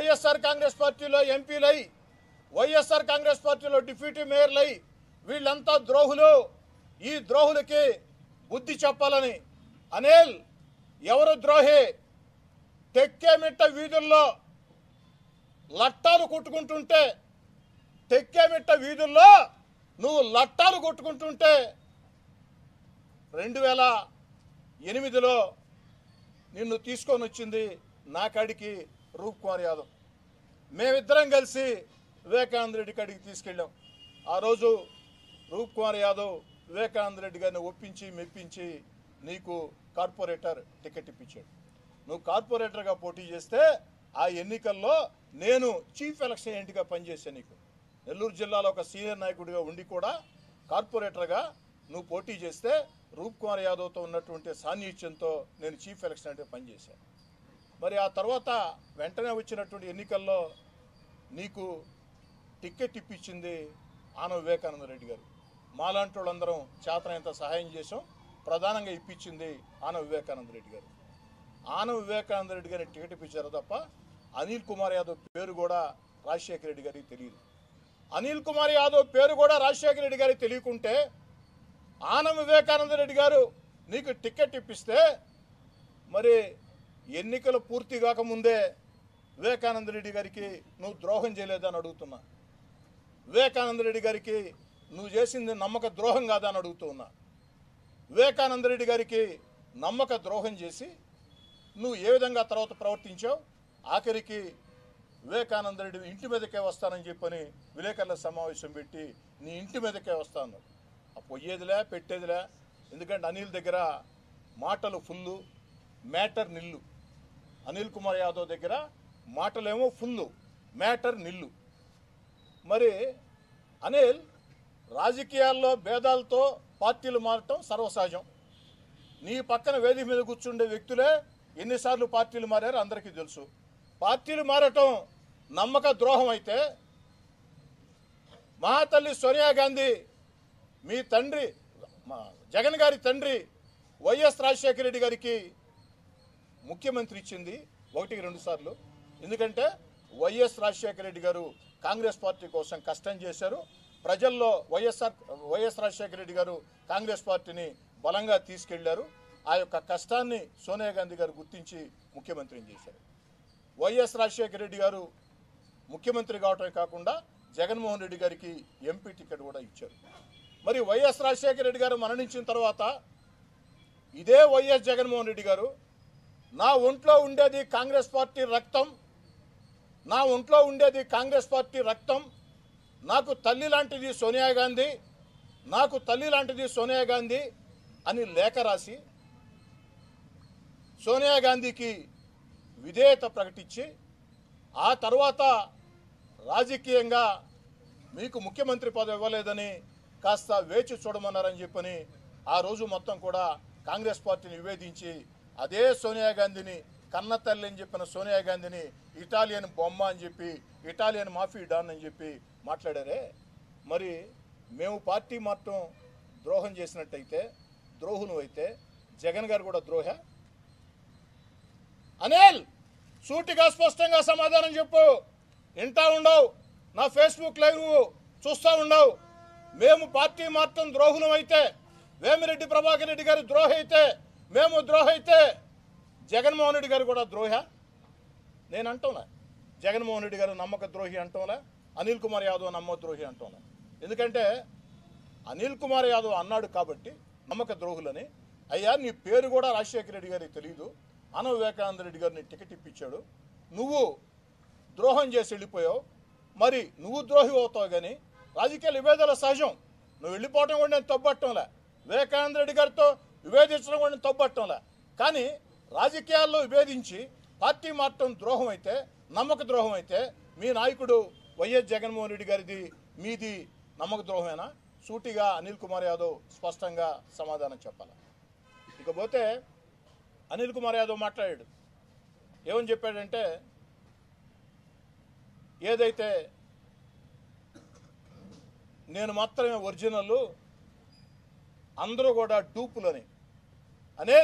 వైఎస్ఆర్ కాంగ్రెస్ పార్టీలో ఎంపీలై వైఎస్ఆర్ కాంగ్రెస్ పార్టీలో డిప్యూటీ మేయర్లై వీళ్ళంతా ద్రోహులు, ఈ ద్రోహులకి బుద్ధి చెప్పాలని. అనిల్ ఎవరు ద్రోహి? తెక్కేమిట్ట వీధుల్లో లట్టాలు కొట్టుకుంటుంటే, తెక్కేమిట్ట వీధుల్లో నువ్వు లట్టాలు కొట్టుకుంటుంటే 2008లో నిన్ను తీసుకొని వచ్చింది నా కాడికి రూప్ కుమార్ యాదవ్. మేమిద్దరం కలిసి వివేకానంద రెడ్డి కాడికి తీసుకెళ్ళాం. ఆ రోజు రూప్ కుమార్ యాదవ్ వివేకానంద రెడ్డి గారిని ఒప్పించి మెప్పించి నీకు కార్పొరేటర్ టికెట్ ఇప్పించాడు. నువ్వు కార్పొరేటర్గా పోటీ చేస్తే ఆ ఎన్నికల్లో నేను చీఫ్ ఎలక్షన్ ఏజెంట్గా పనిచేశాను. నీకు నెల్లూరు జిల్లాలో ఒక సీనియర్ నాయకుడిగా ఉండి కూడా కార్పొరేటర్గా నువ్వు పోటీ చేస్తే రూప్ కుమార్ యాదవ్తో ఉన్నటువంటి సాన్నిహిత్యంతో నేను చీఫ్ ఎలక్షన్ అంటే పనిచేశాను. మరి ఆ తర్వాత వెంటనే వచ్చినటువంటి ఎన్నికల్లో నీకు టికెట్ ఇప్పించింది ఆనవ వివేకానంద రెడ్డి గారు. మాలాంటి వాళ్ళందరం చేతనంత సహాయం చేసాం. ప్రధానంగా ఇప్పించింది ఆనవ వివేకానంద రెడ్డి గారు. ఆనవ వివేకానంద రెడ్డి గారిని టికెట్ ఇప్పించారు తప్ప అనిల్ కుమార్ యాదవ్ పేరు కూడా రాజశేఖర రెడ్డి గారికి తెలియదు. అనిల్ కుమార్ యాదవ్ పేరు కూడా రాజశేఖర రెడ్డి గారికి తెలియకుంటే ఆనవ వివేకానంద రెడ్డి గారు నీకు టికెట్ ఇప్పిస్తే మరి ఎన్నికలు పూర్తి కాకముందే వివేకానంద రెడ్డి గారికి నువ్వు ద్రోహం చేయలేదని అడుగుతున్నా. వివేకానంద రెడ్డి గారికి నువ్వు చేసింది నమ్మక ద్రోహం కాదని అడుగుతూ ఉన్నా. వివేకానంద రెడ్డి గారికి నమ్మక ద్రోహం చేసి నువ్వు ఏ విధంగా తర్వాత ప్రవర్తించావు? ఆఖరికి వివేకానంద రెడ్డి ఇంటి మీదకే వస్తానని చెప్పని విలేకరుల సమావేశం పెట్టి నీ ఇంటి మీదకే వస్తాను. పొయ్యేదిలే పెట్టేదిలే. ఎందుకంటే అనిల్ దగ్గర మాటలు ఫుల్లు, మ్యాటర్ నిల్లు. అనిల్ కుమార్ యాదవ్ దగ్గర మాటలేమో ఫుల్లు, మ్యాటర్ నిల్లు. మరి అనిల్ రాజకీయాల్లో భేదాలతో పార్టీలు మారటం సర్వసహజం. నీ పక్కన వేదిక మీద కూర్చుండే వ్యక్తులే ఎన్నిసార్లు పార్టీలు మారారో అందరికీ తెలుసు. పార్టీలు మారటం నమ్మక ద్రోహం అయితే మహాతల్లి సోనియా గాంధీ మీ తండ్రి జగన్ గారి తండ్రి వైఎస్ రాజశేఖర రెడ్డి గారికి ముఖ్యమంత్రి ఇచ్చింది 1-2 సార్లు. ఎందుకంటే వైఎస్ రాజశేఖర రెడ్డి గారు కాంగ్రెస్ పార్టీ కోసం కష్టం చేశారు. ప్రజల్లో వైఎస్ రాజశేఖర రెడ్డి గారు కాంగ్రెస్ పార్టీని బలంగా తీసుకెళ్లారు. ఆ యొక్క కష్టాన్ని సోనియా గాంధీ గారు గుర్తించి ముఖ్యమంత్రిని చేశారు. వైఎస్ రాజశేఖర రెడ్డి గారు ముఖ్యమంత్రి కావటమే కాకుండా జగన్మోహన్ రెడ్డి గారికి ఎంపీ టికెట్ కూడా ఇచ్చారు. మరి వైఎస్ రాజశేఖర రెడ్డి గారు మరణించిన తర్వాత ఇదే వైఎస్ జగన్మోహన్ రెడ్డి గారు నా ఒంట్లో ఉండేది కాంగ్రెస్ పార్టీ రక్తం, నా ఒంట్లో ఉండేది కాంగ్రెస్ పార్టీ రక్తం, నాకు తల్లి లాంటిది సోనియా గాంధీ, నాకు తల్లి లాంటిది సోనియా గాంధీ అని లేఖ రాసి సోనియా గాంధీకి విధేయత ప్రకటించి ఆ తర్వాత రాజకీయంగా మీకు ముఖ్యమంత్రి పదవి ఇవ్వలేదని కాస్త వేచి చూడమన్నారని చెప్పని ఆ రోజు మొత్తం కూడా కాంగ్రెస్ పార్టీని విభేదించి అదే సోనియా గాంధీని కన్న తల్లి అని చెప్పిన సోనియా గాంధీని ఇటాలియన్ బొమ్మ అని చెప్పి, ఇటాలియన్ మాఫీ డాన్ అని చెప్పి మాట్లాడారే. మరి మేము పార్టీ మాత్రం ద్రోహం చేసినట్టయితే, ద్రోహును అయితే జగన్ గారు కూడా ద్రోహ? అనిల్ సూటిగా స్పష్టంగా సమాధానం చెప్పు. వింటా ఉండవు, నా ఫేస్బుక్ లైవ్ చూస్తూ ఉండవు. మేము పార్టీ మాత్రం ద్రోహులం అయితే, వేమిరెడ్డి ప్రభాకర్ రెడ్డి గారు ద్రోహ అయితే, మేము ద్రోహ అయితే జగన్మోహన్ రెడ్డి గారు కూడా ద్రోహ? నేను అంటోనా జగన్మోహన్ రెడ్డి గారు నమ్మక ద్రోహి అంటోలా, అనిల్ కుమార్ యాదవ్ నమ్మక ద్రోహి అంటోనా? ఎందుకంటే అనిల్ కుమార్ యాదవ్ అన్నాడు కాబట్టి నమ్మక ద్రోహులని. అయ్యా నీ పేరు కూడా రాజశేఖర రెడ్డి గారికి తెలియదు, ఆనవ వివేకానంద రెడ్డి గారిని టికెట్ ఇప్పించాడు, నువ్వు ద్రోహం చేసి వెళ్ళిపోయావు. మరి నువ్వు ద్రోహి అవుతావు కానీ రాజకీయాలు విభేదాల సహజం. నువ్వు వెళ్ళిపోవటం కూడా నేను తప్పట్టంలే, వివేకానంద రెడ్డి గారితో విభేదించడం కూడా నేను తప్పట్టంలే. కానీ రాజకీయాల్లో విభేదించి పార్టీ మాత్రం ద్రోహం అయితే, నమ్మక ద్రోహం అయితే మీ నాయకుడు వైఎస్ జగన్మోహన్ రెడ్డి గారిది మీది నమ్మక ద్రోహమేనా? సూటిగా అనిల్ కుమార్ యాదవ్ స్పష్టంగా సమాధానం చెప్పాలి. ఇకపోతే అనిల్ కుమార్ యాదవ్ మాట్లాడాడు. ఏమని చెప్పాడంటే, ఏదైతే నేను మాత్రమే ఒరిజినల్, అందరూ కూడా డూపులని అనే